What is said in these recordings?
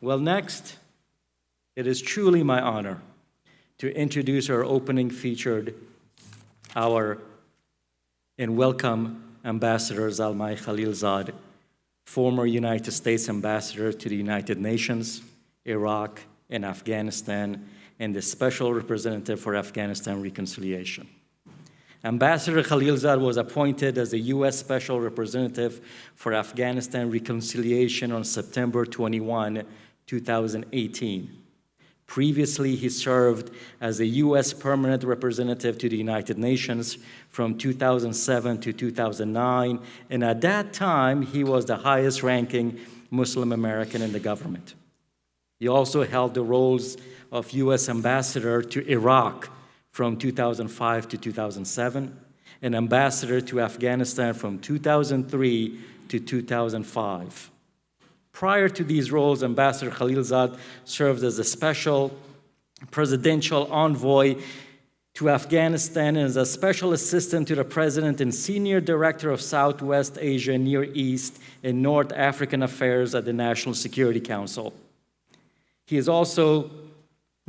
Well, next, it is truly my honor to introduce our opening featured hour and welcome Ambassador Zalmay Khalilzad, former United States Ambassador to the United Nations, Iraq, and Afghanistan, and the Special Representative for Afghanistan Reconciliation. Ambassador Khalilzad was appointed as the U.S. Special Representative for Afghanistan Reconciliation on September 21, 2018. Previously, he served as a U.S. Permanent Representative to the United Nations from 2007 to 2009, and at that time, he was the highest-ranking Muslim American in the government. He also held the roles of U.S. Ambassador to Iraq from 2005 to 2007, and Ambassador to Afghanistan from 2003 to 2005. Prior to these roles, Ambassador Khalilzad served as a special presidential envoy to Afghanistan and as a special assistant to the president and senior director of Southwest Asia, Near East, and North African Affairs at the National Security Council. He has also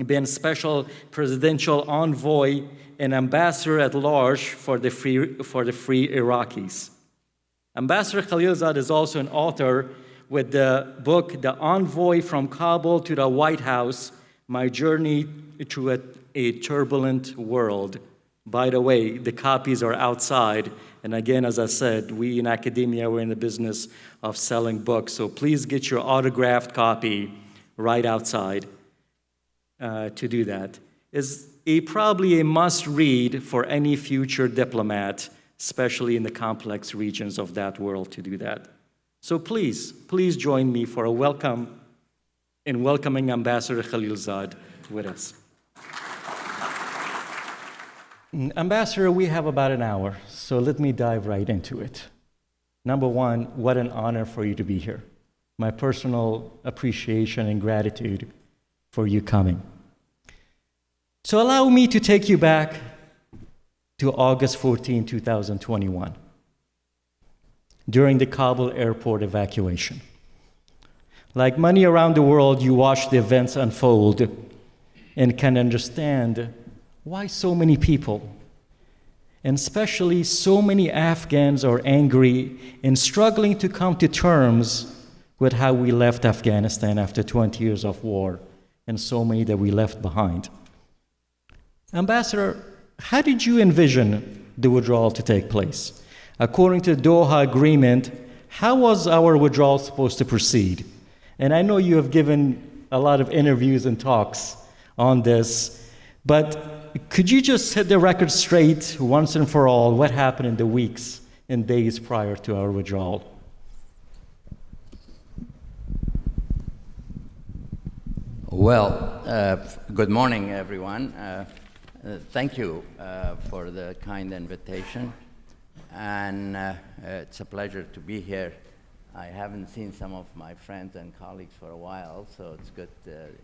been special presidential envoy and ambassador at large for the free Iraqis. Ambassador Khalilzad is also an author with the book, The Envoy from Kabul to the White House, My Journey Through a Turbulent World. By the way, the copies are outside. And again, as I said, we in academia, we're in the business of selling books. So please get your autographed copy right outside to do that. It's probably a must-read for any future diplomat, especially in the complex regions of that world, to do that. So please join me for a welcome in welcoming Ambassador Khalilzad with us. Ambassador, we have about an hour, so let me dive right into it. Number one, what an honor for you to be here. My personal appreciation and gratitude for you coming. So allow me to take you back to August 14, 2021. During the Kabul airport evacuation. Like many around the world, you watched the events unfold and can understand why so many people, and especially so many Afghans, are angry and struggling to come to terms with how we left Afghanistan after 20 years of war and so many that we left behind. Ambassador, how did you envision the withdrawal to take place? According to the Doha Agreement, how was our withdrawal supposed to proceed? And I know you have given a lot of interviews and talks on this, but could you just set the record straight once and for all what happened in the weeks and days prior to our withdrawal? Well, good morning, everyone. Thank you for the kind invitation. And it's a pleasure to be here. I haven't seen some of my friends and colleagues for a while, so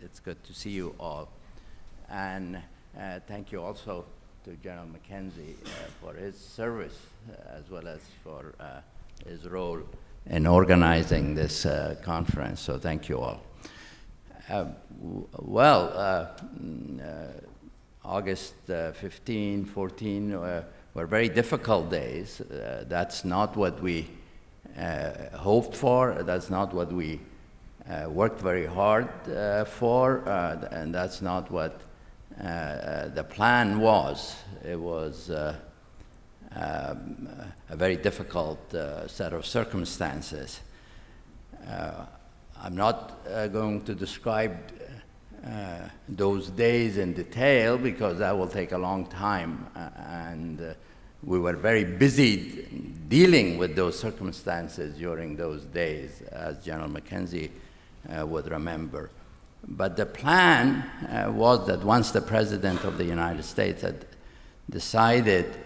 it's good to see you all. And thank you also to General McKenzie for his service, as well as for his role in organizing this conference, so thank you all. August 15, 14, were very difficult days. That's not what we hoped for. That's not what we worked very hard for, and that's not what the plan was. It was a very difficult set of circumstances. I'm not going to describe those days in detail because that will take a long time, and we were very busy dealing with those circumstances during those days, as General McKenzie would remember. But the plan was that once the President of the United States had decided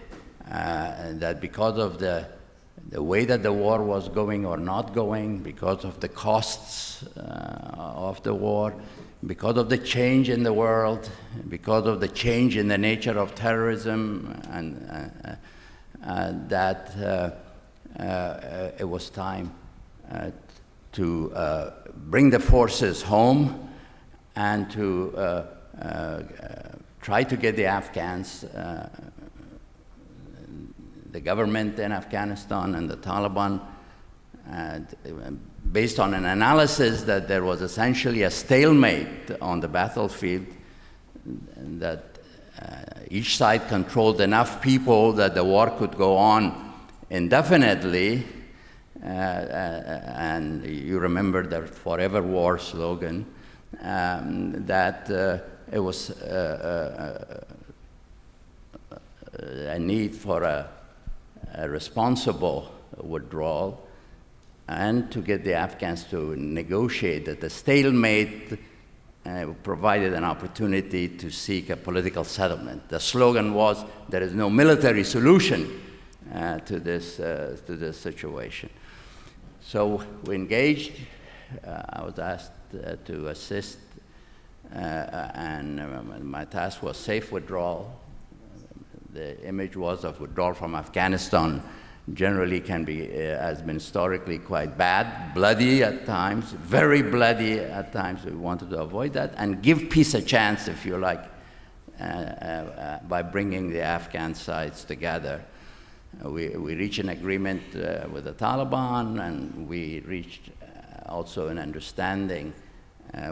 that because of the way that the war was going or not going, because of the costs of the war, because of the change in the world, because of the change in the nature of terrorism, and that it was time to bring the forces home and to try to get the Afghans, the government in Afghanistan and the Taliban, based on an analysis that there was essentially a stalemate on the battlefield, and that each side controlled enough people that the war could go on indefinitely. And you remember the Forever War slogan, that it was a need for a responsible withdrawal, and to get the Afghans to negotiate, that the stalemate provided an opportunity to seek a political settlement. The slogan was, there is no military solution to this situation. So we engaged. I was asked to assist, and my task was safe withdrawal. The image was of withdrawal from Afghanistan generally has been historically quite bad, bloody at times, very bloody at times. We wanted to avoid that and give peace a chance, if you like, by bringing the Afghan sides together. We reached an agreement with the Taliban, and we reached also an understanding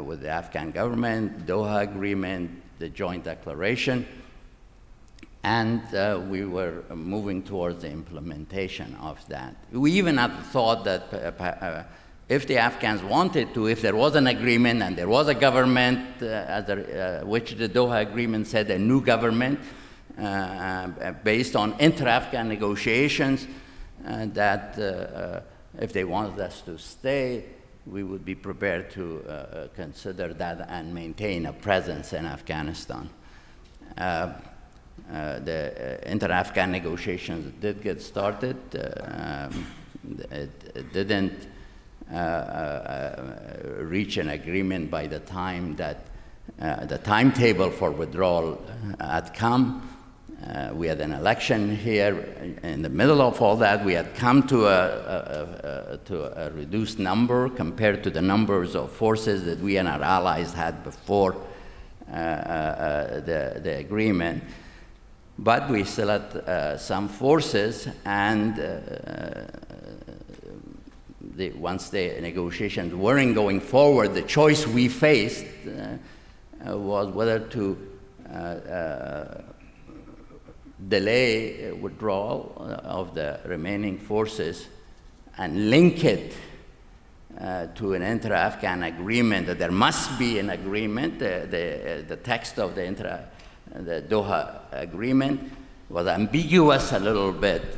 with the Afghan government, Doha Agreement, the joint declaration, and we were moving towards the implementation of that. We even had thought that if the Afghans wanted to, if there was an agreement and there was a government, which the Doha Agreement said a new government, based on inter-Afghan negotiations, that if they wanted us to stay, we would be prepared to consider that and maintain a presence in Afghanistan. The inter-Afghan negotiations did get started. It didn't reach an agreement by the time that the timetable for withdrawal had come. We had an election here in the middle of all that. We had come to a reduced number compared to the numbers of forces that we and our allies had before the agreement. But we still had some forces, and once the negotiations weren't going forward, the choice we faced was whether to delay withdrawal of the remaining forces and link it to an inter-Afghan agreement, that there must be an agreement. The text of the Doha Agreement was ambiguous a little bit,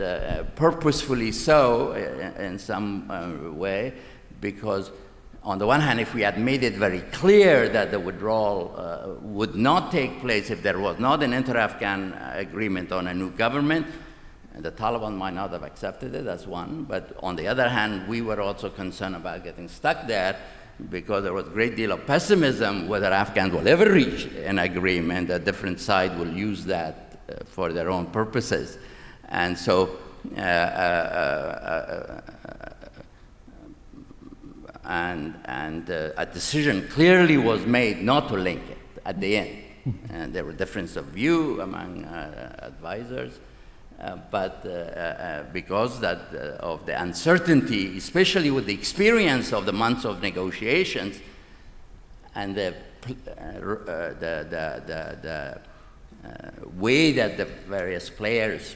purposefully so in some way, because on the one hand, if we had made it very clear that the withdrawal would not take place if there was not an inter-Afghan agreement on a new government, the Taliban might not have accepted it, that's one. But on the other hand, we were also concerned about getting stuck there, because there was a great deal of pessimism whether Afghans will ever reach an agreement. A different side will use that for their own purposes. And so a decision clearly was made not to link it at the end. And there were differences of view among advisors, but because of the uncertainty, especially with the experience of the months of negotiations and the way that the various players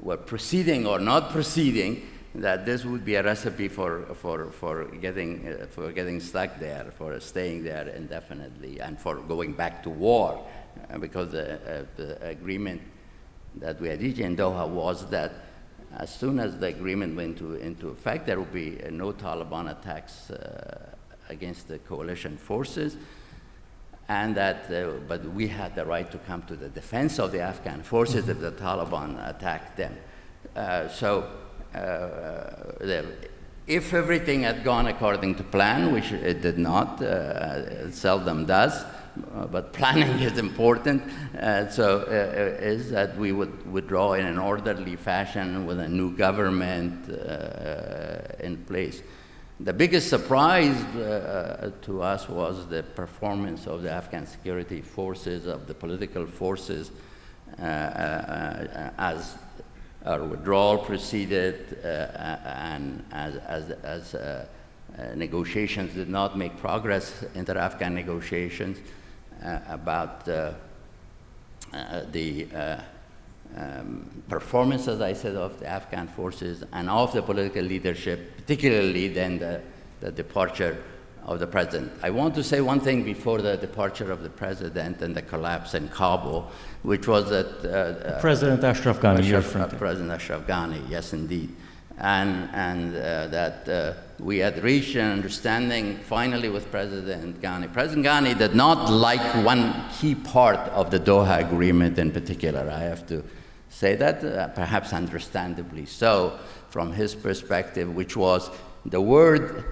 were proceeding or not proceeding, that this would be a recipe for getting stuck there, for staying there indefinitely, and for going back to war, because the agreement that we had reached in Doha was that as soon as the agreement went into effect, there would be no Taliban attacks against the coalition forces, and that, but we had the right to come to the defense of the Afghan forces if the Taliban attacked them. If everything had gone according to plan, which it did not, it seldom does, but planning is important, is that we would withdraw in an orderly fashion with a new government in place. The biggest surprise to us was the performance of the Afghan security forces, of the political forces, as our withdrawal proceeded and as negotiations did not make progress, inter-Afghan negotiations about the performance, as I said, of the Afghan forces and of the political leadership, particularly then the departure of the president. I want to say one thing before the departure of the president and the collapse in Kabul, which was that President Ashraf Ghani, you're referring to. President Ashraf Ghani, yes, indeed. And that we had reached an understanding finally with President Ghani. President Ghani did not like one key part of the Doha Agreement in particular. I have to say that, perhaps understandably so, from his perspective, which was the word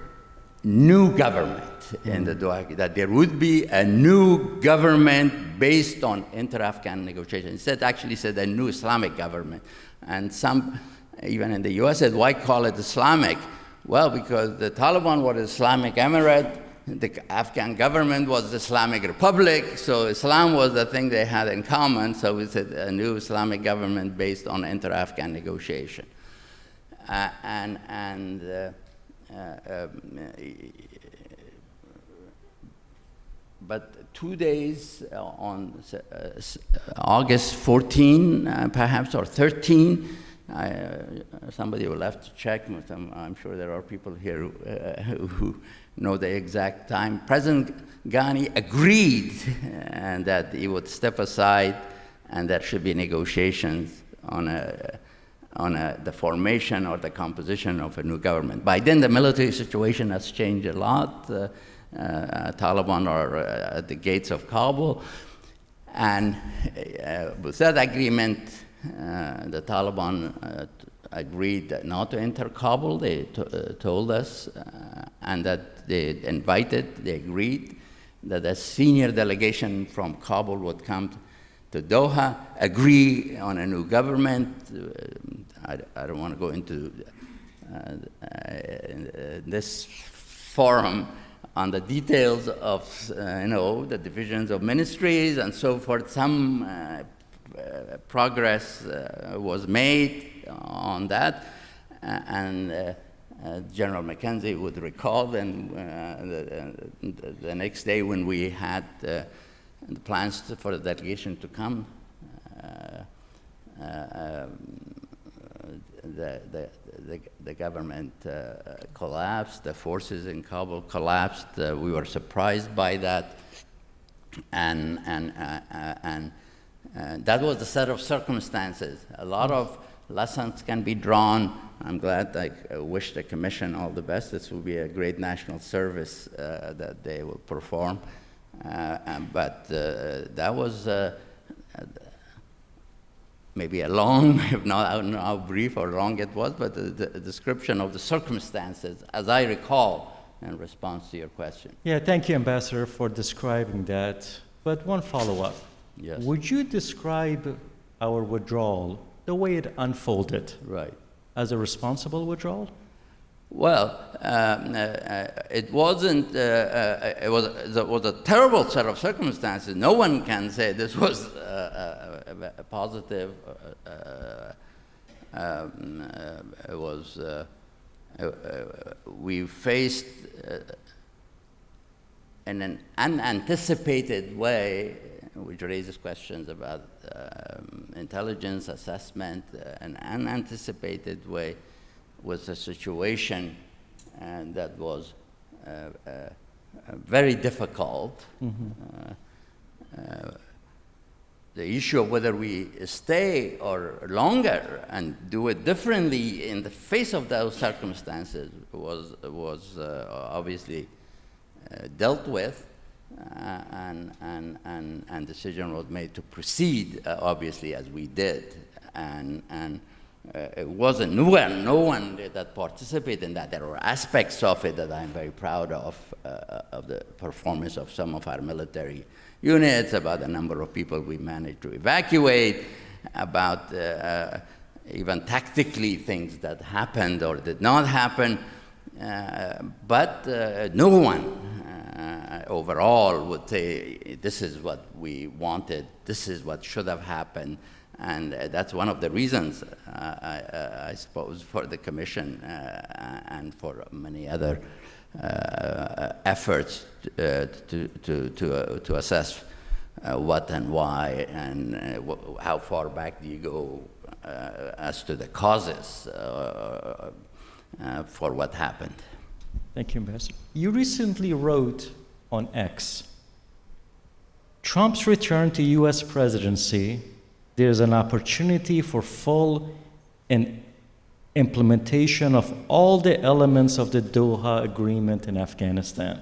new government in the Doha, that there would be a new government based on inter-Afghan negotiations. He actually said a new Islamic government. And some, even in the US, said, why call it Islamic? Well, because the Taliban was Islamic Emirate, the Afghan government was the Islamic Republic, so Islam was the thing they had in common, so we said a new Islamic government based on inter-Afghan negotiation. But 2 days on August 14, perhaps, or 13, somebody will have to check. I'm sure there are people here who know the exact time. President Ghani agreed that he would step aside and there should be negotiations on the formation or the composition of a new government. By then, the military situation has changed a lot. Taliban are at the gates of Kabul. And with that agreement, the Taliban agreed not to enter Kabul. They told us, and that they agreed that a senior delegation from Kabul would come to Doha, agree on a new government. I don't want to go into this forum on the details of the divisions of ministries and so forth. Some progress was made on that, and General McKenzie would recall then the next day when we had the plans for the delegation to come, the government collapsed, the forces in Kabul collapsed. We were surprised by that, and that was the set of circumstances. A lot of lessons can be drawn. I'm glad. I wish the Commission all the best. This will be a great national service that they will perform. But that was maybe a long, if not, I don't know how brief or long it was, but the description of the circumstances, as I recall, in response to your question. Yeah, thank you, Ambassador, for describing that. But one follow-up. Yes. Would you describe our withdrawal, the way it unfolded, Right. as a responsible withdrawal? Well, it wasn't. It was a terrible set of circumstances. No one can say this was a positive. It was. We faced in an unanticipated way, which raises questions about intelligence assessment. An unanticipated way was a situation that was very difficult. The issue of whether we stay or longer and do it differently in the face of those circumstances was obviously dealt with, and decision was made to proceed, obviously, as we did. And it wasn't no one that participated in that. There were aspects of it that I'm very proud of the performance of some of our military units, about the number of people we managed to evacuate, about even tactically things that happened or did not happen. But no one overall would say, this is what we wanted, this is what should have happened. And that's one of the reasons, I suppose, for the Commission and for many other efforts to assess what and why and how far back do you go as to the causes for what happened. Thank you, Ambassador. You recently wrote on X, Trump's return to U.S. presidency, there's an opportunity for full implementation of all the elements of the Doha Agreement in Afghanistan.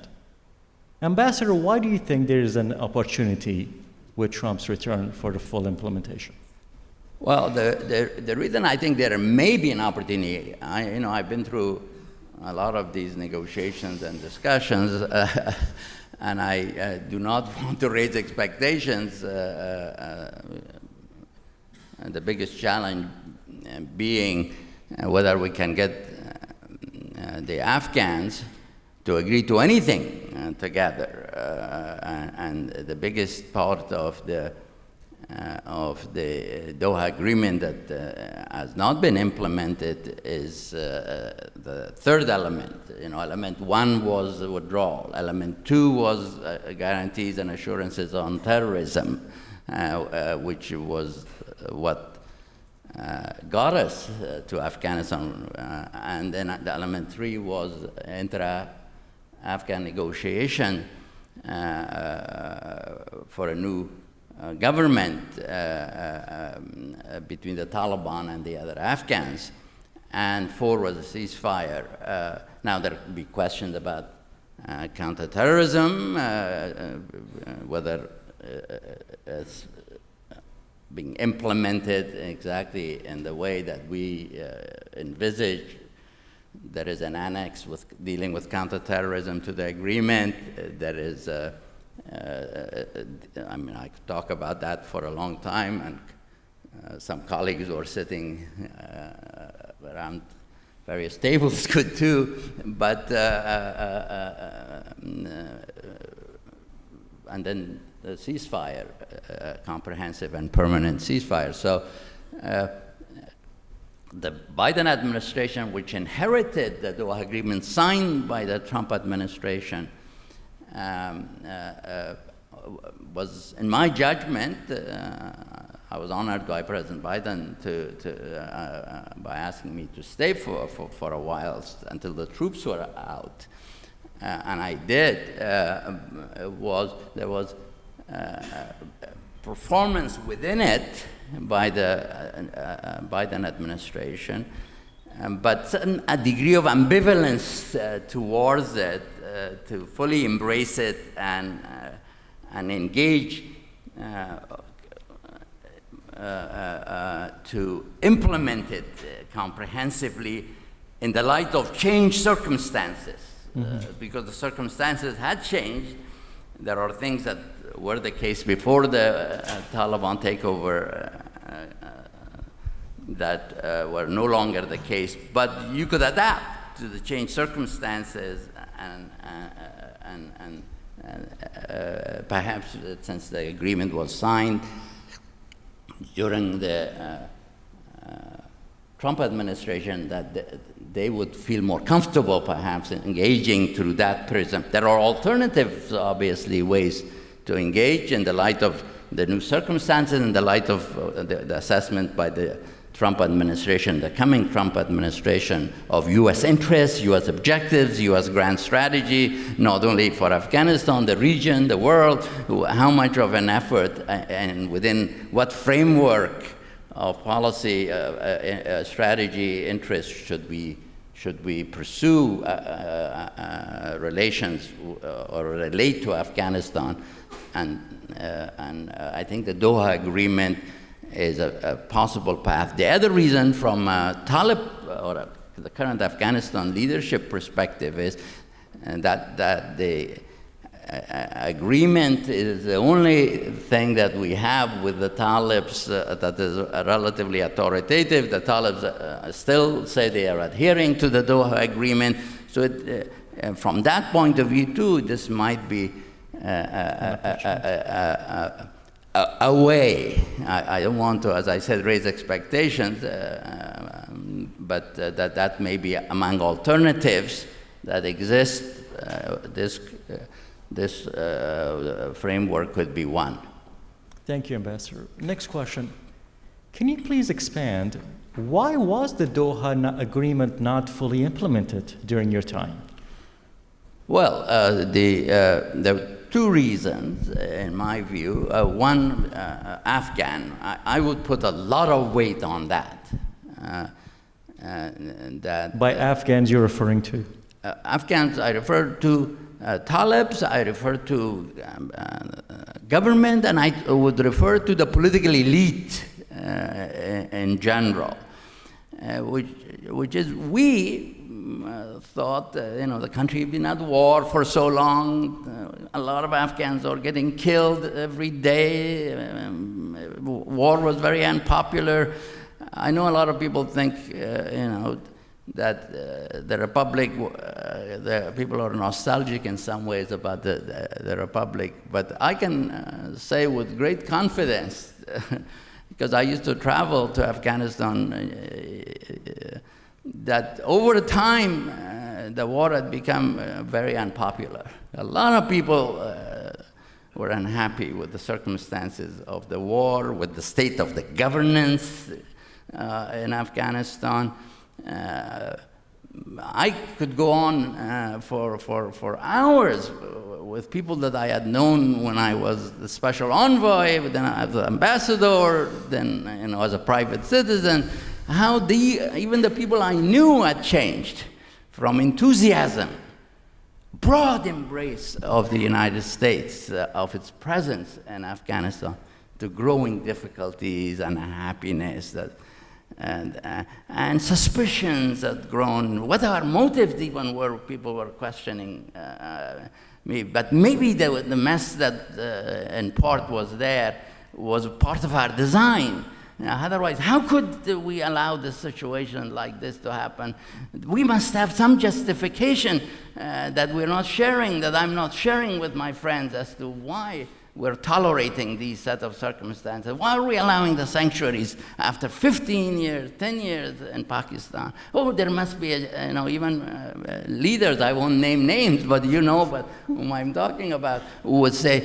Ambassador, why do you think there is an opportunity with Trump's return for the full implementation? Well, the reason I think there may be an opportunity, I've been through a lot of these negotiations and discussions, and I do not want to raise expectations. And the biggest challenge being whether we can get the Afghans to agree to anything together. And the biggest part of the Doha Agreement that has not been implemented is the third element. Element 1 was withdrawal. Element 2 was guarantees and assurances on terrorism, which was what got us to Afghanistan. And then the element 3 was intra-Afghan negotiation for a new government between the Taliban and the other Afghans. And 4 was a ceasefire. Now there could be questions about counterterrorism, whether it's being implemented exactly in the way that we envisage. There is an annex with dealing with counterterrorism to the agreement. There is I could talk about that for a long time, and some colleagues who are sitting around various tables could too, but and then the ceasefire, comprehensive and permanent ceasefire. So the Biden administration, which inherited the Doha Agreement signed by the Trump administration, was, in my judgment, I was honored by President Biden by asking me to stay for a while until the troops were out. And I did. There was performance within it by the Biden administration, but a degree of ambivalence towards it, to fully embrace it and engage to implement it comprehensively in the light of changed circumstances. Because the circumstances had changed. There are things that were the case before the Taliban takeover that were no longer the case, but you could adapt to the changed circumstances and perhaps since the agreement was signed during the Trump administration, that they would feel more comfortable perhaps in engaging through that prism. There are alternatives, obviously, ways to engage in the light of the new circumstances, in the light of the assessment by the Trump administration, the coming Trump administration, of U.S. interests, U.S. objectives, U.S. grand strategy, not only for Afghanistan, the region, the world, how much of an effort and within what framework of policy, strategy, interests should we pursue relations or relate to Afghanistan, and I think the Doha Agreement is a possible path. The other reason from Talib or the current Afghanistan leadership perspective is that the agreement is the only thing that we have with the Talibs that is relatively authoritative. The Talibs still say they are adhering to the Doha Agreement, So from that point of view, too, this might be a way. I don't want to, as I said, raise expectations, but that may be among alternatives that exist. This framework could be one. Thank you, Ambassador. Next question. Can you please expand, why was the Doha Agreement not fully implemented during your time? Well, there are two reasons, in my view. One, Afghan. I would put a lot of weight on that. By Afghans, you're referring to? Afghans, I refer to Talibs, I refer to government, and I would refer to the political elite in general, which is we thought, the country had been at war for so long. A lot of Afghans are getting killed every day. War was very unpopular. I know a lot of people think, that the Republic, the people are nostalgic in some ways about the Republic, but I can say with great confidence, because I used to travel to Afghanistan, that over time, the war had become very unpopular. A lot of people were unhappy with the circumstances of the war, with the state of the governance in Afghanistan. I could go on for hours with people that I had known when I was the special envoy, then I was ambassador, then as a private citizen, how even the people I knew had changed from enthusiasm, broad embrace of the United States, of its presence in Afghanistan, to growing difficulties and unhappiness and suspicions had grown. What our motives even were, people were questioning me. But maybe the mess that in part was there was part of our design. Otherwise, how could we allow this situation like this to happen? We must have some justification that we're not sharing, that I'm not sharing with my friends as to why we're tolerating these set of circumstances. Why are we allowing the sanctuaries after 15 years, 10 years in Pakistan? Oh, there must be, even leaders, I won't name names, but but whom I'm talking about, who would say,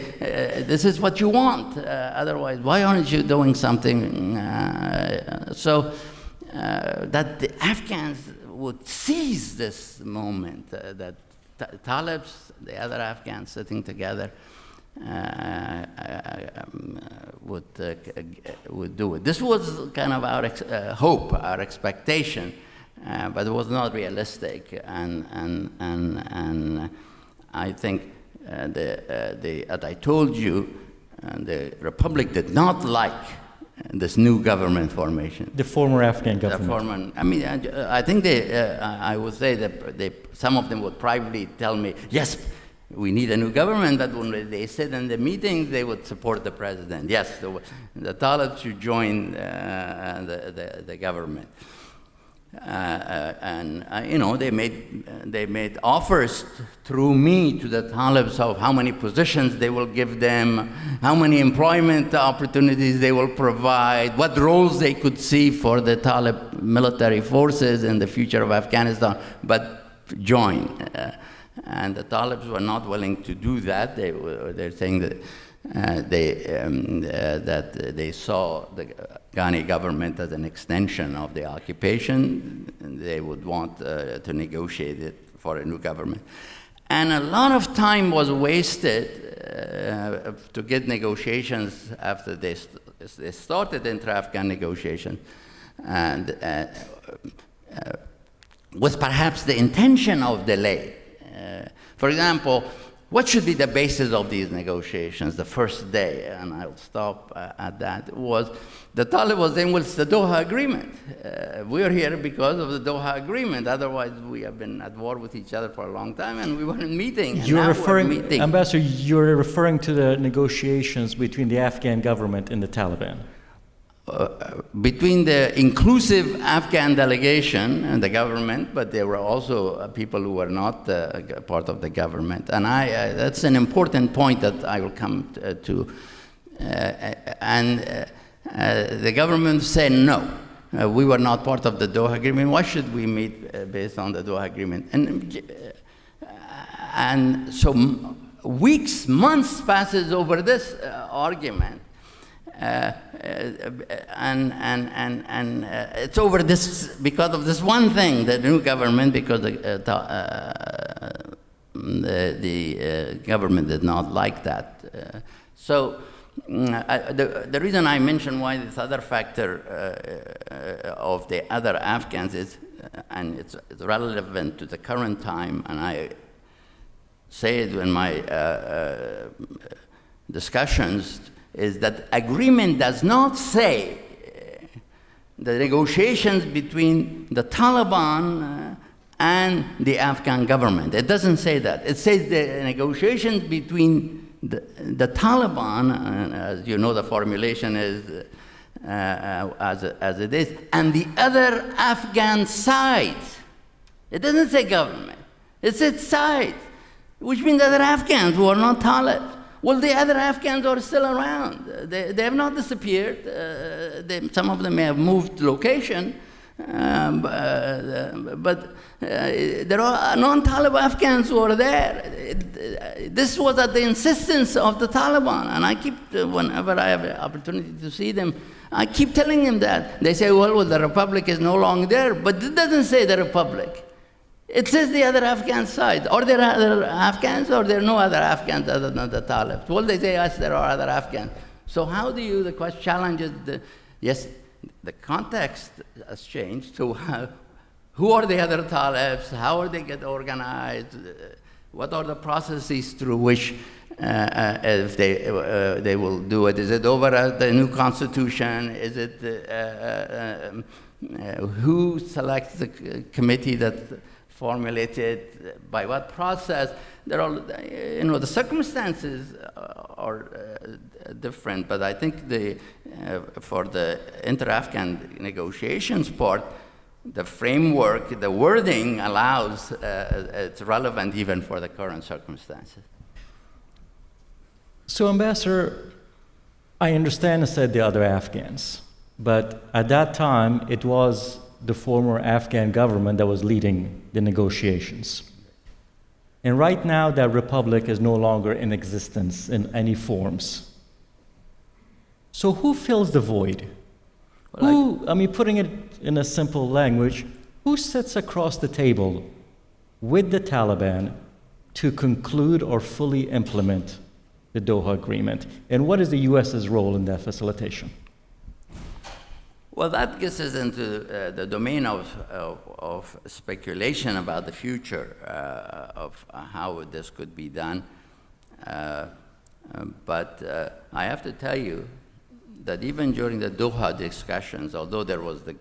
this is what you want. Otherwise, why aren't you doing something? So that the Afghans would seize this moment, that Talibs, the other Afghans sitting together, would do it. This was kind of our hope, our expectation, but it was not realistic. And I think as I told you, the Republic did not like this new government formation. The former Afghan government. I think I would say that some of them would privately tell me, yes, we need a new government, but when they sit in the meetings, they would support the president. Yes, the Talibs should join the government. They made offers through me to the Talibs of how many positions they will give them, how many employment opportunities they will provide, what roles they could see for the Talib military forces in the future of Afghanistan, but join. And the Talibs were not willing to do that. They're saying that they saw the Ghani government as an extension of the occupation, and they would want to negotiate it for a new government. And a lot of time was wasted to get negotiations after they started intra-Afghan negotiations, and with perhaps the intention of delay. For example, what should be the basis of these negotiations the first day, and I'll stop at that, was the Talib was saying, well, it's the Doha Agreement. We're here because of the Doha Agreement. Otherwise, we have been at war with each other for a long time, and we weren't meeting. Ambassador, you're referring to the negotiations between the Afghan government and the Taliban. between the inclusive Afghan delegation and the government, but there were also people who were not part of the government. And that's an important point that I will come to. The government said no. We were not part of the Doha Agreement. Why should we meet based on the Doha Agreement? And so weeks, months passes over this argument. It's over this, because of this one thing, the new government, because the government did not like that. The reason I mention why this other factor of the other Afghans is, and it's relevant to the current time, and I say it in my discussions, is that agreement does not say the negotiations between the Taliban and the Afghan government. It doesn't say that. It says the negotiations between the Taliban, and as you know, the formulation is as it is, and the other Afghan sides. It doesn't say government. It says sides, which means other Afghans who are not Talibs. Well, the other Afghans are still around. They have not disappeared. Some of them may have moved location, but there are non-Talib Afghans who are there. This was at the insistence of the Taliban, and I keep, whenever I have the opportunity to see them, I keep telling them that. They say, well, the Republic is no longer there, but it doesn't say the Republic. It says the other Afghan side. Are there other Afghans, or there are no other Afghans other than the Talibs? Well, they say, yes, there are other Afghans. So how do you, the question challenges, yes, the context has changed, so who are the other Talibs? How are they get organized? What are the processes through which if they will do it? Is it over the new constitution? Is it who selects the committee that formulated, by what process? There are, the circumstances are different, but I think for the inter-Afghan negotiations part, the framework, the wording allows, it's relevant even for the current circumstances. So, Ambassador, I understand, said the other Afghans, but at that time, it was the former Afghan government that was leading the negotiations. And right now, that republic is no longer in existence in any forms. So who fills the void? Well, putting it in a simple language, who sits across the table with the Taliban to conclude or fully implement the Doha Agreement? And what is the U.S.'s role in that facilitation? Well, that gets us into the domain of speculation about the future of how this could be done. But I have to tell you that even during the Doha discussions, although there was the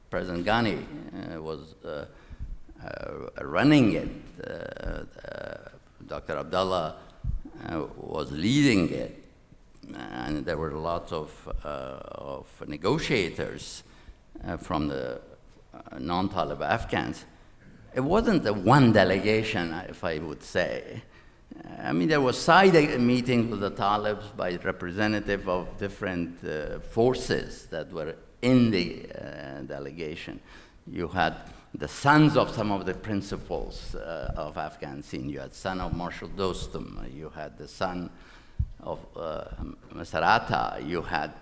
President Ghani was running it, Dr. Abdullah was leading it, and there were lots of negotiators from the non-Talib Afghans. It wasn't the one delegation, if I would say. There was side meetings with the Talibs by representatives of different forces that were in the delegation. You had the sons of some of the principals of Afghan scene. You had son of Marshal Dostum. You had the son of Mr. Atta. You had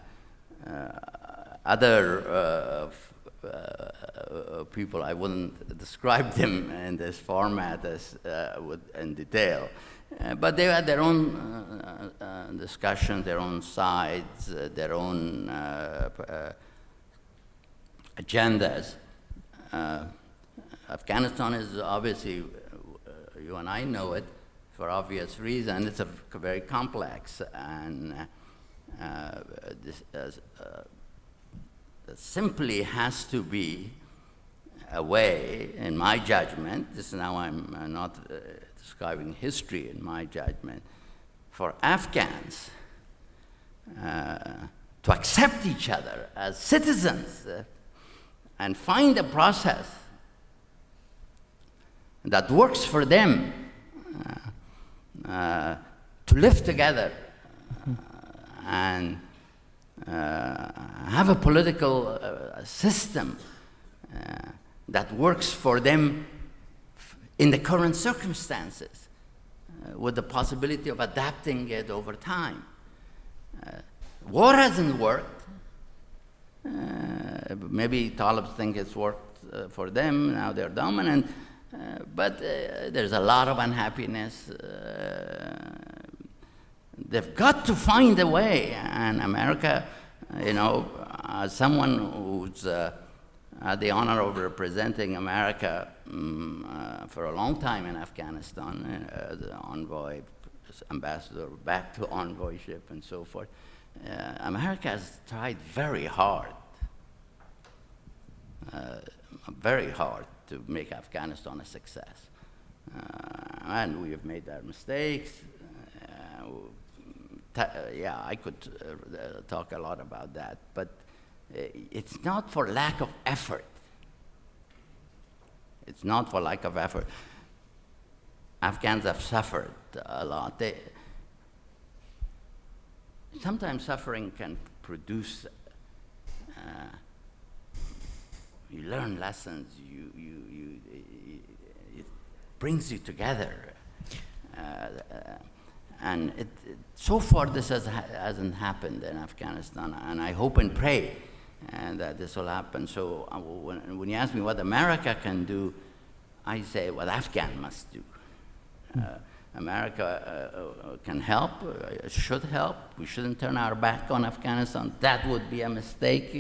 other people. I wouldn't describe them in this format in detail. But they had their own discussions, their own sides, their own agendas. Afghanistan is obviously, you and I know it, for obvious reason. It's very complex, and simply has to be a way, in my judgment, this now I'm not describing history, in my judgment, for Afghans to accept each other as citizens and find a process that works for them to live together and have a political system that works for them in the current circumstances, with the possibility of adapting it over time. War hasn't worked. Maybe Talibs think it's worked for them, now they're dominant, but there's a lot of unhappiness. They've got to find a way, and America, as someone who's had the honor of representing America for a long time in Afghanistan, the envoy, ambassador, back to envoyship and so forth, America has tried very hard to make Afghanistan a success. And we have made our mistakes. I could talk a lot about that, but it's not for lack of effort. It's not for lack of effort. Afghans have suffered a lot. Sometimes suffering can produce, you learn lessons, it brings you together. And so far this hasn't happened in Afghanistan, and I hope and pray that this will happen. So when you ask me what America can do, I say what Afghan must do. America can help, should help. We shouldn't turn our back on Afghanistan. That would be a mistake.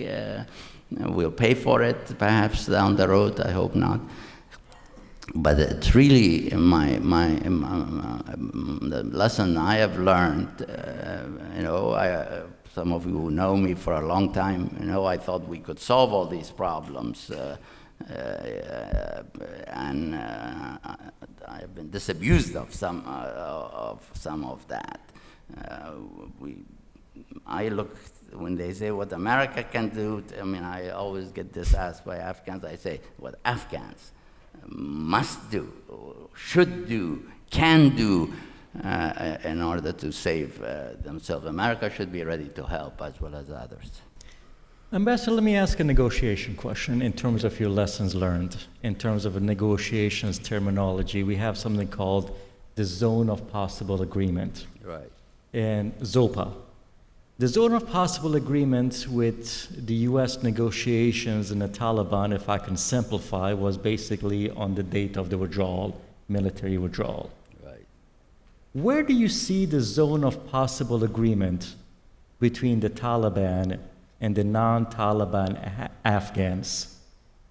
We'll pay for it perhaps down the road, I hope not. But it's really the lesson I have learned. Some of you who know me for a long time, I thought we could solve all these problems, and I have been disabused of some of that. I look, when they say what America can do, I always get this asked by Afghans. I say what Afghans must do, should do, can do in order to save themselves. America should be ready to help as well as others. Ambassador, let me ask a negotiation question in terms of your lessons learned. In terms of a negotiations terminology, we have something called the Zone of Possible Agreement. Right. And ZOPA. The Zone of Possible Agreement with the U.S. negotiations and the Taliban, if I can simplify, was basically on the date of the withdrawal, military withdrawal. Right. Where do you see the Zone of Possible Agreement between the Taliban and the non-Taliban Afghans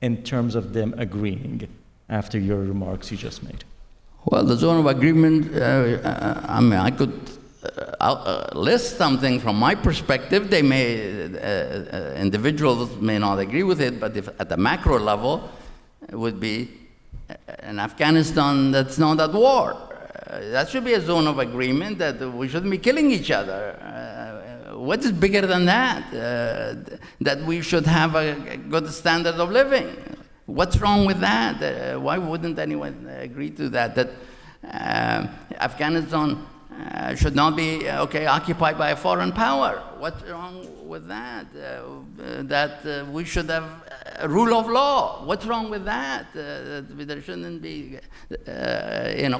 in terms of them agreeing after your remarks you just made? Well, the zone of agreement, I could list something from my perspective. They may, individuals may not agree with it, but if at the macro level, it would be an Afghanistan that's not at war. That should be a zone of agreement that we shouldn't be killing each other. What is bigger than that? That we should have a good standard of living. What's wrong with that? Why wouldn't anyone agree to that? That Afghanistan should not be occupied by a foreign power. What's wrong with that? That we should have a rule of law. What's wrong with that? There shouldn't be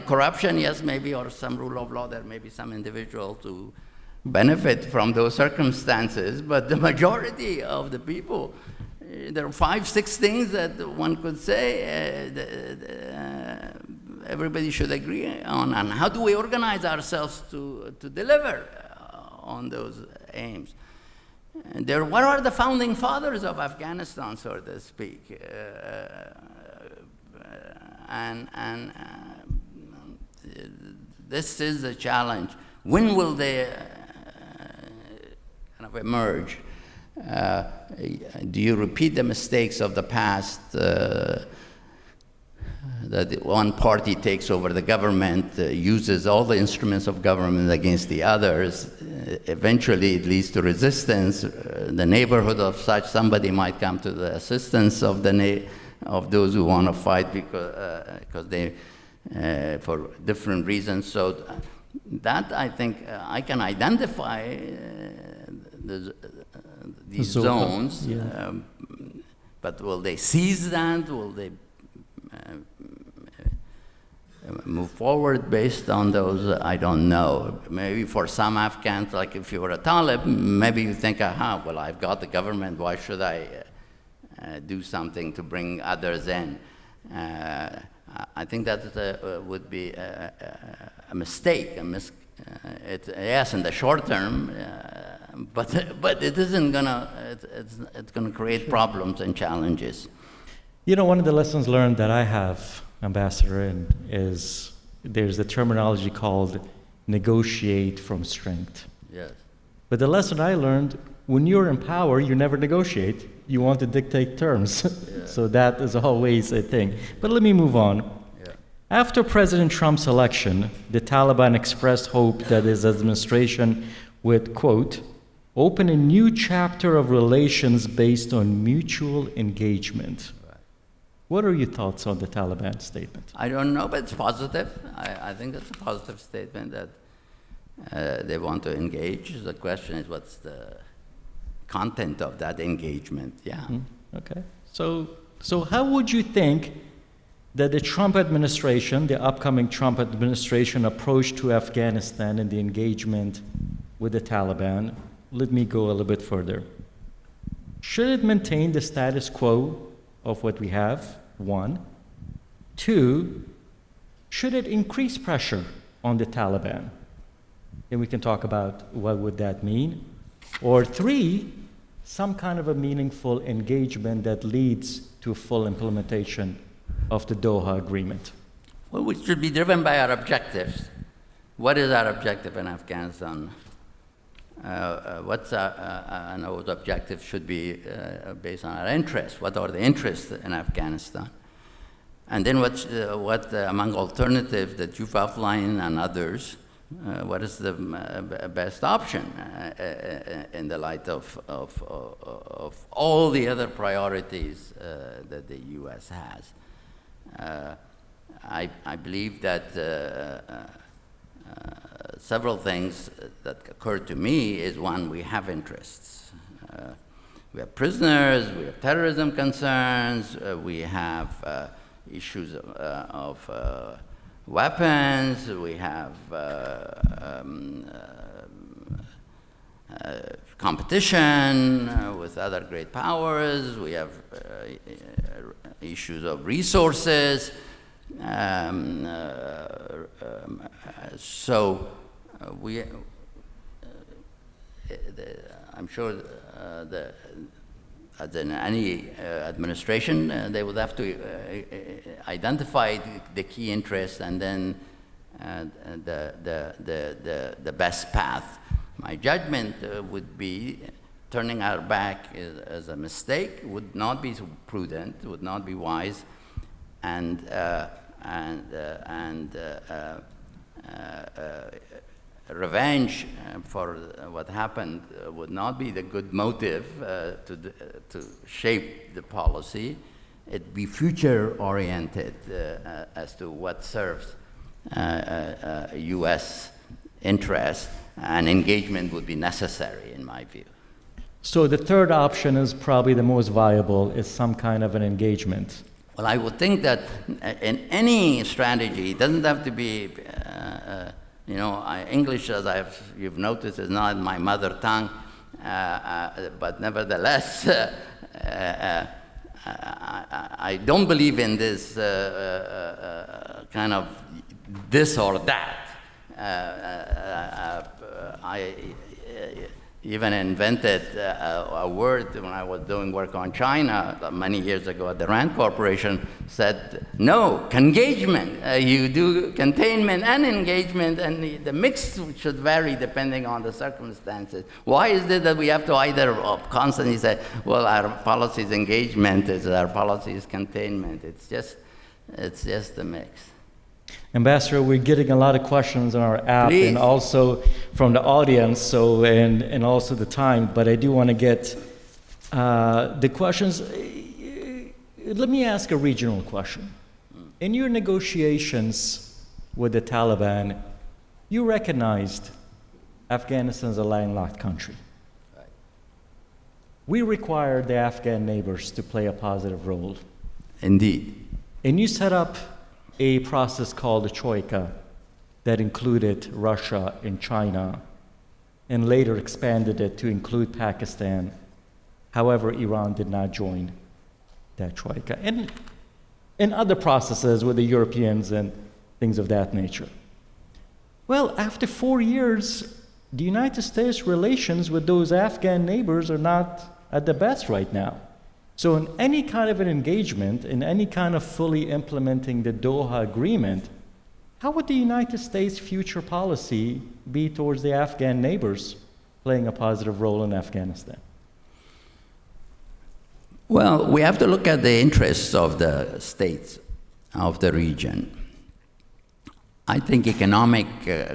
corruption, yes, maybe, or some rule of law. There may be some individual to benefit from those circumstances, but the majority of the people, there are 5, 6 things that one could say everybody should agree on. And how do we organize ourselves to deliver on those aims? And what are the founding fathers of Afghanistan, so to speak? This is a challenge. When will they kind of emerge? Do you repeat the mistakes of the past, that one party takes over the government, uses all the instruments of government against the others, eventually it leads to resistance. The neighborhood of such somebody might come to the assistance of of those who want to fight because they for different reasons. So that I think I can identify these zones. Yeah. But will they seize that? Will they move forward based on those? I don't know. Maybe for some Afghans, like if you were a Talib, maybe you think, aha, well, I've got the government, why should I do something to bring others in? I think that would be a mistake. Yes, in the short term, but it isn't gonna. It's gonna create problems and challenges. You know, one of the lessons learned that I have, Ambassador, is there's a terminology called negotiate from strength. Yes. But the lesson I learned, when you're in power, you never negotiate. You want to dictate terms. Yeah. So that is always a thing. But let me move on. Yeah. After President Trump's election, the Taliban expressed hope that his administration would, quote, open a new chapter of relations based on mutual engagement. Right. What are your thoughts on the Taliban statement? I don't know, but it's positive. I think it's a positive statement that they want to engage. The question is, what's the content of that engagement? Yeah. Okay. So how would you think that the Trump administration, the upcoming Trump administration approach to Afghanistan and the engagement with the Taliban? Let me go a little bit further. Should it maintain the status quo of what we have? 1. 2, should it increase pressure on the Taliban? And we can talk about what would that mean. Or 3, some kind of a meaningful engagement that leads to full implementation of the Doha Agreement. Well, we should be driven by our objectives. What is our objective in Afghanistan? And those objectives should be based on our interests. What are the interests in Afghanistan? And then what among alternatives that you've outlined and others, what is the best option in the light of all the other priorities that the U.S. has? I believe that several things that occurred to me is, one, we have interests. We have prisoners, we have terrorism concerns, we have issues of weapons, we have competition with other great powers, we have issues of resources. I'm sure as in any administration, they would have to identify the key interests and then the best path. My judgment would be turning our back as a mistake, would not be prudent, would not be wise, and revenge for what happened would not be the good motive to shape the policy. It'd be future-oriented as to what serves U.S. interest, and engagement would be necessary, in my view. So the third option is probably the most viable, is some kind of an engagement. Well, I would think that in any strategy, it doesn't have to be, English, as you've noticed, is not my mother tongue, but nevertheless, I don't believe in this kind of this or that. I even invented a word when I was doing work on China many years ago at the Rand Corporation, said, no, engagement. You do containment and engagement, and the mix should vary depending on the circumstances. Why is it that we have to either constantly say, well, our policy is engagement, our policy is containment? It's just a mix. Ambassador, we're getting a lot of questions on our app Please. and also from the audience, so and also the time, but I do want to get the questions. Let me ask a regional question. In your negotiations with the Taliban, you recognized Afghanistan as a landlocked country. Right. We required the Afghan neighbors to play a positive role. Indeed. And you set up a process called the Troika that included Russia and China, and later expanded it to include Pakistan. However, Iran did not join that Troika. And other processes with the Europeans and things of that nature. Well, after 4 years, the United States relations with those Afghan neighbors are not at the best right now. So in any kind of an engagement, in any kind of fully implementing the Doha Agreement, how would the United States' future policy be towards the Afghan neighbors playing a positive role in Afghanistan? Well, we have to look at the interests of the states of the region. I think economic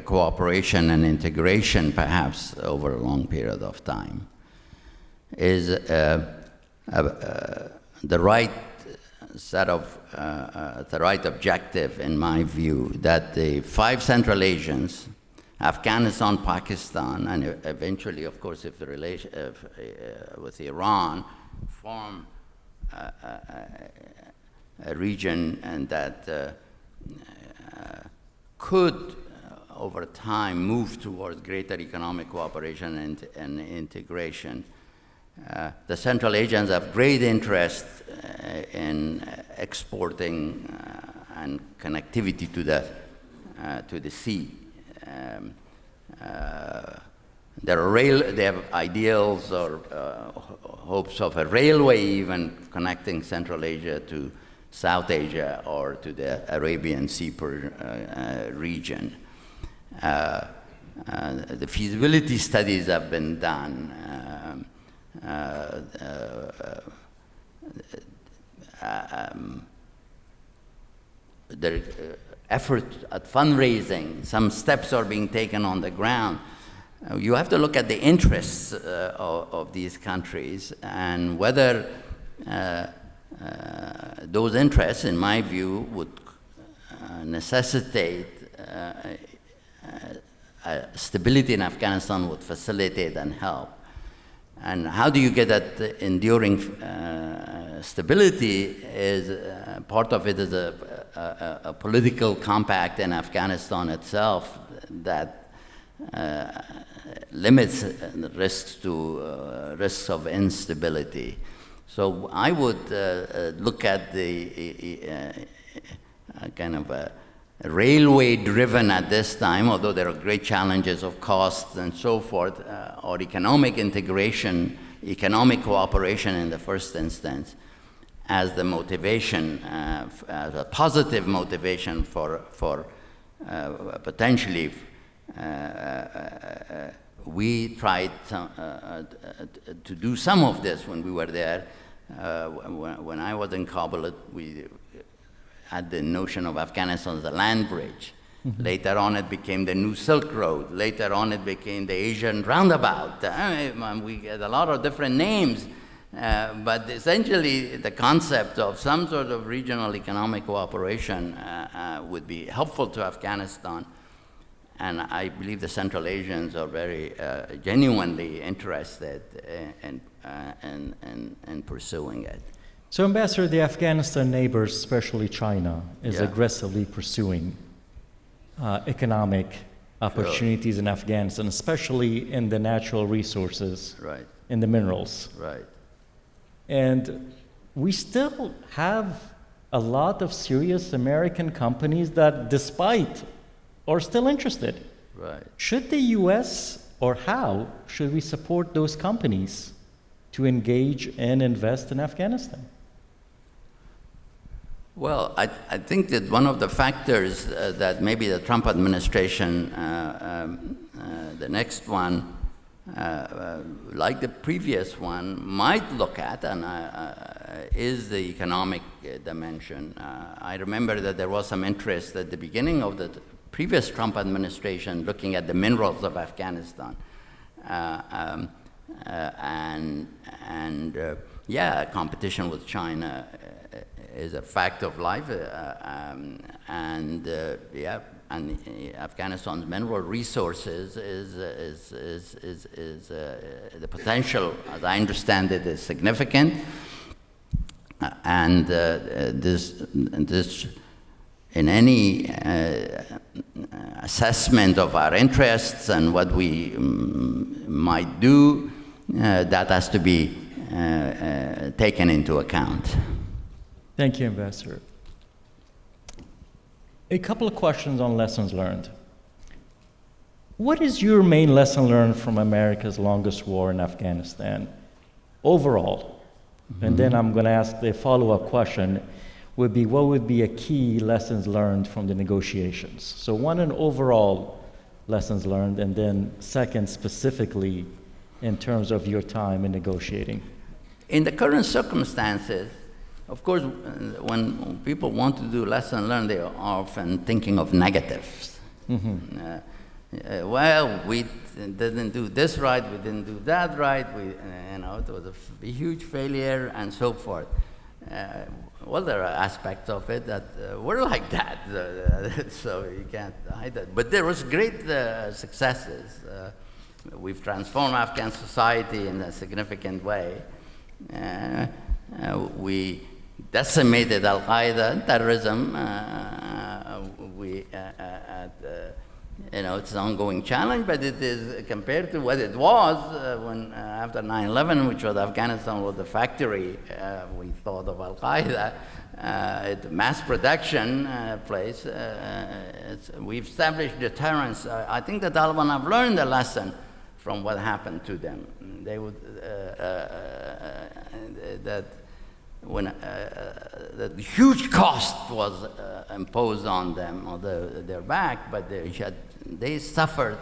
cooperation and integration, perhaps over a long period of time, is the right set of, the right objective, in my view, that the 5 Central Asians, Afghanistan, Pakistan, and eventually, of course, if the relation with Iran, form a region and that could, over time, move towards greater economic cooperation and integration. The Central Asians have great interest in exporting and connectivity to the sea. They have ideals or hopes of a railway even connecting Central Asia to South Asia or to the Arabian Sea region. The feasibility studies have been done. The effort at fundraising, some steps are being taken on the ground. You have to look at the interests of these countries and whether those interests, in my view, would necessitate stability in Afghanistan would facilitate and help. And how do you get that enduring stability is part of it is a political compact in Afghanistan itself that limits risks of instability. So I would look at the kind of a railway-driven at this time, although there are great challenges of costs and so forth, or economic integration, economic cooperation in the first instance, as the motivation, as a positive motivation for potentially. We tried to do some of this when we were there. When I was in Kabul, we had the notion of Afghanistan as a land bridge. Mm-hmm. Later on, it became the New Silk Road. Later on, it became the Asian Roundabout. We had a lot of different names, but essentially the concept of some sort of regional economic cooperation would be helpful to Afghanistan. And I believe the Central Asians are very genuinely interested in pursuing it. So, Ambassador, the Afghanistan neighbors, especially China, is aggressively pursuing economic opportunities in Afghanistan, especially in the natural resources, in the minerals. Right. And we still have a lot of serious American companies that, despite, are still interested. Right. Should the U.S. or how should we support those companies to engage and invest in Afghanistan? Well, I think that one of the factors that maybe the Trump administration, the next one, like the previous one, might look at, and is the economic dimension. I remember that there was some interest at the beginning of the previous Trump administration looking at the minerals of Afghanistan. Yeah, competition with China is a fact of life, and Afghanistan's mineral resources is the potential, as I understand it, is significant, and this in any assessment of our interests and what we might do, that has to be taken into account. Thank you, Ambassador. A couple of questions on lessons learned. What is your main lesson learned from America's longest war in Afghanistan overall? Mm-hmm. And then I'm going to ask the follow-up question would be, what would be a key lessons learned from the negotiations? So one, an overall lessons learned, and then second, specifically in terms of your time in negotiating. In the current circumstances, of course, when people want to do lesson learned, they are often thinking of negatives. Mm-hmm. Well, we didn't do this right, we didn't do that right, it was a huge failure, and so forth. Well, there are aspects of it that were like that, so you can't hide that. But there was great successes. We've transformed Afghan society in a significant way. We decimated Al-Qaeda, terrorism. It's an ongoing challenge, but it is compared to what it was when after 9/11, which was Afghanistan was the factory. We thought of Al-Qaeda, mass production place. We've established deterrence. I think the Taliban have learned a lesson from what happened to them. They would when the huge cost was imposed on them, on their back, but they suffered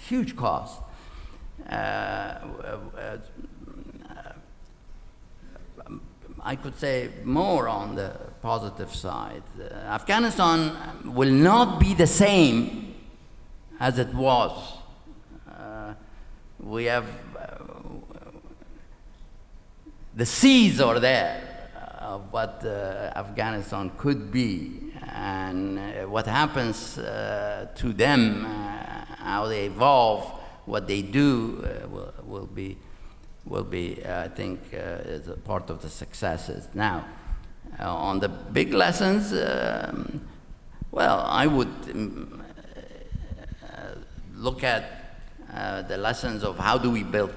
huge cost. I could say more on the positive side. Afghanistan will not be the same as it was. We have the seeds are there of what Afghanistan could be, and what happens to them, how they evolve, what they do will be, I think, is a part of the successes. Now, on the big lessons, I would look at the lessons of how do we build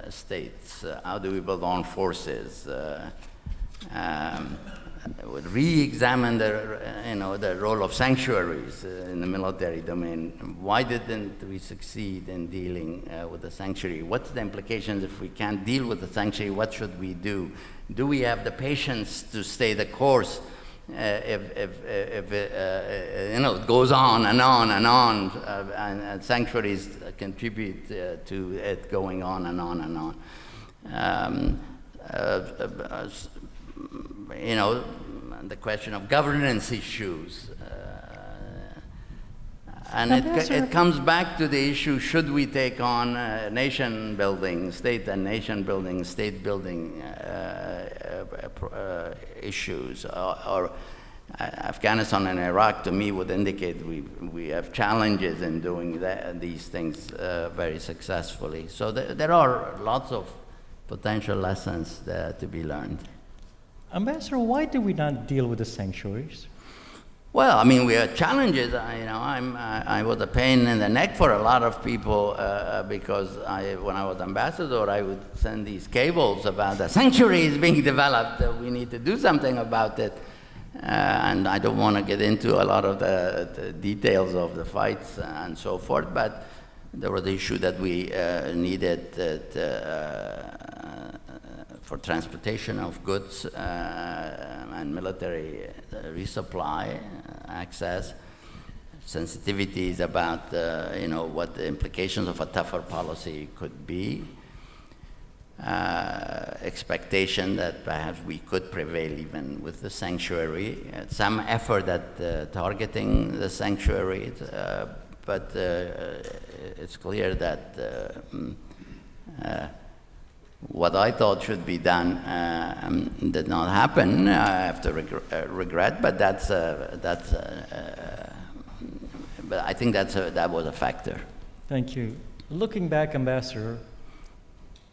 states, how do we build armed forces, re-examine the role of sanctuaries in the military domain. Why didn't we succeed in dealing with the sanctuary? What's the implications if we can't deal with the sanctuary? What should we do? Do we have the patience to stay the course if it goes on and on and on, and sanctuaries contribute to it going on and on and on. The question of governance issues. And it comes back to the issue, should we take on nation building, state and nation building, state building issues, or Afghanistan and Iraq, to me, would indicate we have challenges in doing these things very successfully. So there are lots of potential lessons to be learned. Ambassador, why do we not deal with the sanctuaries? Well, I mean, we have challenges. I was a pain in the neck for a lot of people because when I was ambassador, I would send these cables about the sanctuaries being developed. We need to do something about it. And I don't want to get into a lot of the details of the fights and so forth, but there was the issue that we needed for transportation of goods and military resupply access, sensitivities about what the implications of a tougher policy could be. expectation that perhaps we could prevail even with the sanctuary. Some effort at targeting the sanctuary, but it's clear that what I thought should be done did not happen. I have to regret, but but I think that was a factor. Thank you. Looking back, Ambassador,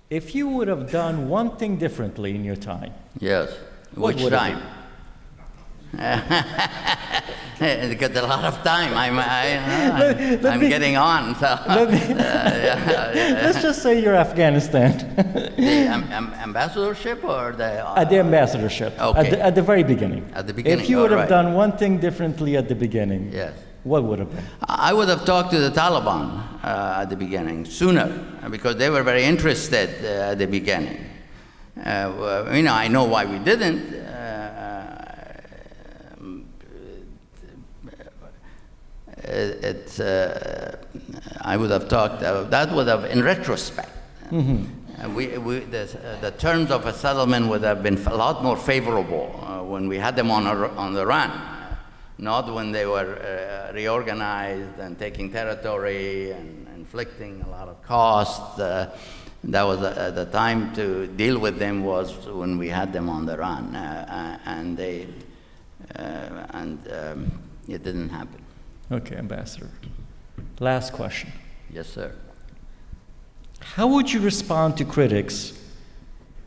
if you would have done one thing differently in your time, yes, what which would it time? It got a lot of time. I'm getting on. So. Let's just say you're Afghanistan. The ambassadorship or the... At the ambassadorship, okay. At the very beginning. At the beginning, if you would have right. done one thing differently at the beginning, yes. What would have been? I would have talked to the Taliban at the beginning, sooner, because they were very interested at the beginning. I know why we didn't. I would have talked, that would have, in retrospect, the terms of a settlement would have been a lot more favorable when we had them on the run, not when they were reorganized and taking territory and inflicting a lot of cost. That was the time to deal with them was when we had them on the run, and it didn't happen. Okay, Ambassador. Last question. Yes, sir. How would you respond to critics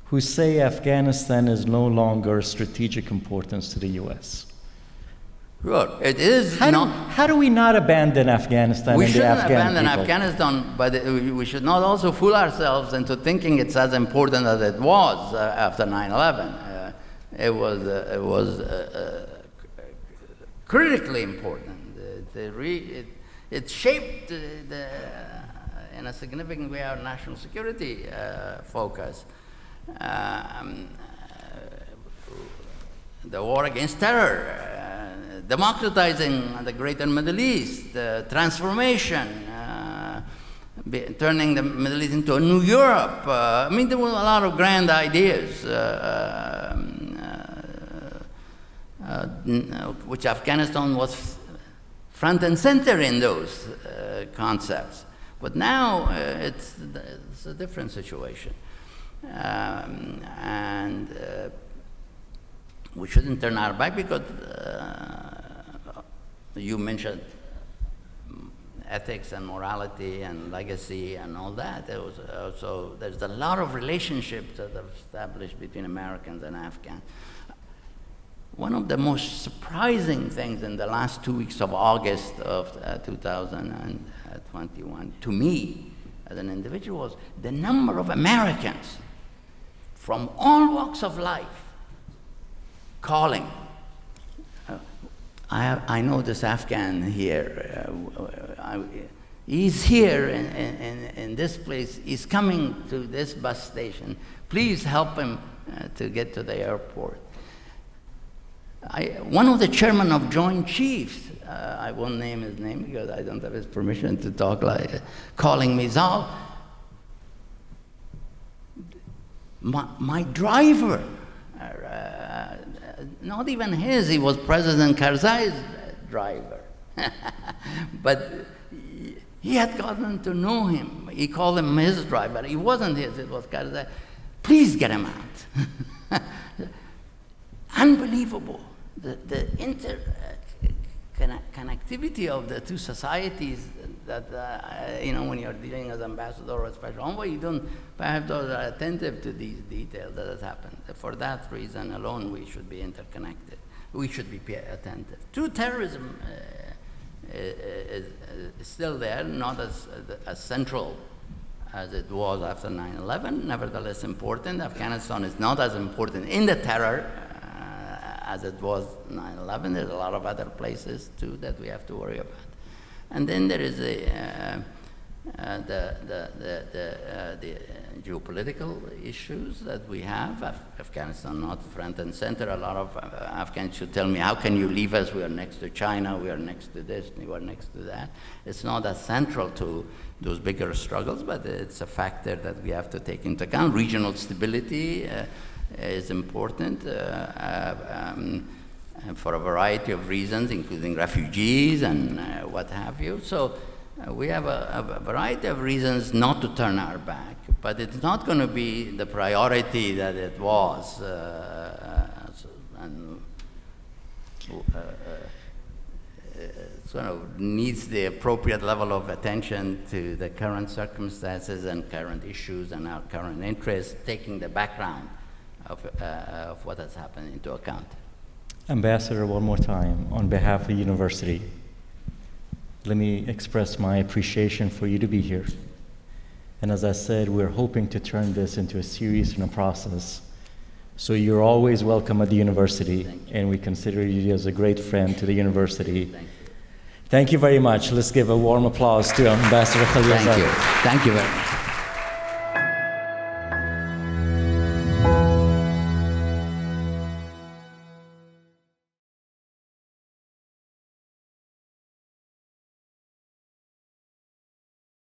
who say Afghanistan is no longer of strategic importance to the U.S.? Sure, it is How do we not abandon Afghanistan we and the shouldn't Afghan abandon people? Afghanistan, but we should not also fool ourselves into thinking it's as important as it was after 9/11. It was critically important. It shaped in a significant way our national security focus. The war against terror, democratizing the greater Middle East, transformation, turning the Middle East into a new Europe. There were a lot of grand ideas, which Afghanistan was front and center in those concepts. But now it's a different situation. And we shouldn't turn our back because you mentioned ethics and morality and legacy and all that. There was also, there's a lot of relationships that have established between Americans and Afghans. One of the most surprising things in the last 2 weeks of August of 2021, to me as an individual, was the number of Americans from all walks of life calling. I know this Afghan here. He's here in this place. He's coming to this bus station. Please help him to get to the airport. One of the chairmen of Joint Chiefs, I won't name his name because I don't have his permission to talk calling me, Zal, my driver, not even his, he was President Karzai's driver. But he had gotten to know him. He called him his driver. He wasn't his, it was Karzai. Please get him out. Unbelievable. The connectivity of the two societies that, when you're dealing as ambassador or special envoy, you don't perhaps are attentive to these details that has happened. For that reason alone, we should be interconnected. We should be attentive. True terrorism is still there, not as central as it was after 9/11, nevertheless important. Afghanistan is not as important in the terror as it was 9/11. There's a lot of other places too that we have to worry about. And then there is geopolitical issues that we have. Afghanistan not front and center. A lot of Afghans should tell me, how can you leave us? We are next to China, we are next to this, we are next to that. It's not as central to those bigger struggles, but it's a factor that we have to take into account. Regional stability is important for a variety of reasons, including refugees and what have you. So we have a variety of reasons not to turn our back, but it's not going to be the priority that it was. Sort of needs the appropriate level of attention to the current circumstances and current issues and our current interests, taking the background of what has happened into account. Ambassador, one more time, on behalf of the university, let me express my appreciation for you to be here. And as I said, we're hoping to turn this into a series and a process. So you're always welcome at the university, and we consider you as a great friend to the university. Thank you. Thank you very much. Let's give a warm applause to Ambassador Khalilzad. Thank you. Thank you very much.